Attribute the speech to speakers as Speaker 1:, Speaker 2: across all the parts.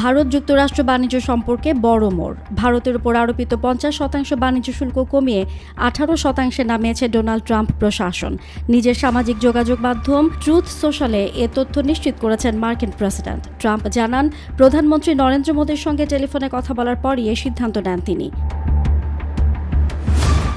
Speaker 1: ভারত যুক্তরাষ্ট্র বাণিজ্য সম্পর্কে বড় মোড়। ভারতের উপর আরোপিত 50% বাণিজ্য শুল্ক কমিয়ে 18% নামিয়েছে ডোনাল্ড ট্রাম্প প্রশাসন। নিজের সামাজিক যোগাযোগ মাধ্যম ট্রুথ সোশ্যালে এ তথ্য নিশ্চিত করেছেন মার্কিন প্রেসিডেন্ট। ট্রাম্প জানান, প্রধানমন্ত্রী নরেন্দ্র মোদীর সঙ্গে টেলিফোনে কথা বলার পরই এ সিদ্ধান্ত নেন তিনি।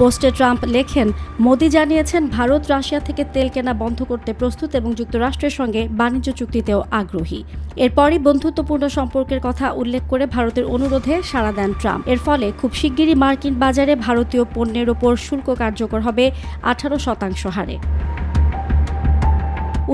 Speaker 1: পোস্টে ট্রাম্প লেখেন, মোদি জানিয়েছেন ভারত রাশিয়া থেকে তেল কেনা বন্ধ করতে প্রস্তুত এবং যুক্তরাষ্ট্রের সঙ্গে বাণিজ্য চুক্তিতেও আগ্রহী। এরপরই বন্ধুত্বপূর্ণ সম্পর্কের কথা উল্লেখ করে ভারতের অনুরোধে সাড়া দেন ট্রাম্প। এর ফলে খুব শিগগিরই মার্কিন বাজারে ভারতীয় পণ্যের ওপর শুল্ক কার্যকর হবে 18% হারে।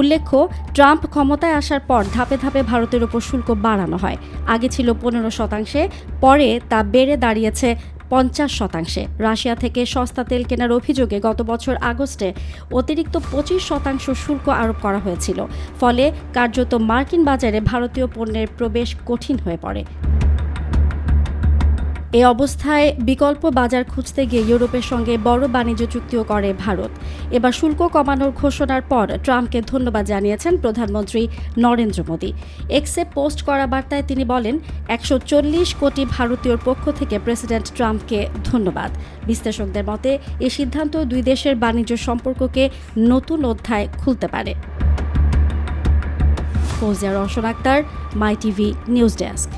Speaker 1: উল্লেখ্য, ট্রাম্প ক্ষমতায় আসার পর ধাপে ধাপে ভারতের ওপর শুল্ক বাড়ানো হয়। আগে ছিল 15%, পরে তা বেড়ে দাঁড়িয়েছে 50%। রাশিয়া থেকে সস্তা তেল কেনার অভিযোগে গত বছর আগস্টে অতিরিক্ত 25% শুল্ক আরোপ করা হয়েছিল। ফলে কার্যত মার্কিন বাজারে ভারতীয় পণ্যের প্রবেশ কঠিন হয়ে পড়ে। এ অবস্থায় বিকল্প বাজার খুঁজতে গিয়ে ইউরোপের সঙ্গে বড় বাণিজ্য চুক্তিও করে ভারত। এবার শুল্ক কমানোর ঘোষণার পর ট্রাম্পকে ধন্যবাদ জানিয়েছেন প্রধানমন্ত্রী নরেন্দ্র মোদী। এক্সে পোস্ট করা বার্তায় তিনি বলেন, 140 কোটি ভারতীয়র পক্ষ থেকে প্রেসিডেন্ট ট্রাম্পকে ধন্যবাদ। বিশ্লেষকদের মতে এই সিদ্ধান্ত দুই দেশের বাণিজ্য সম্পর্ককে নতুন অধ্যায় খুলতে পারে। ফৌজিয়া রওশন আক্তার, মাই টিভি নিউজ ডেস্ক।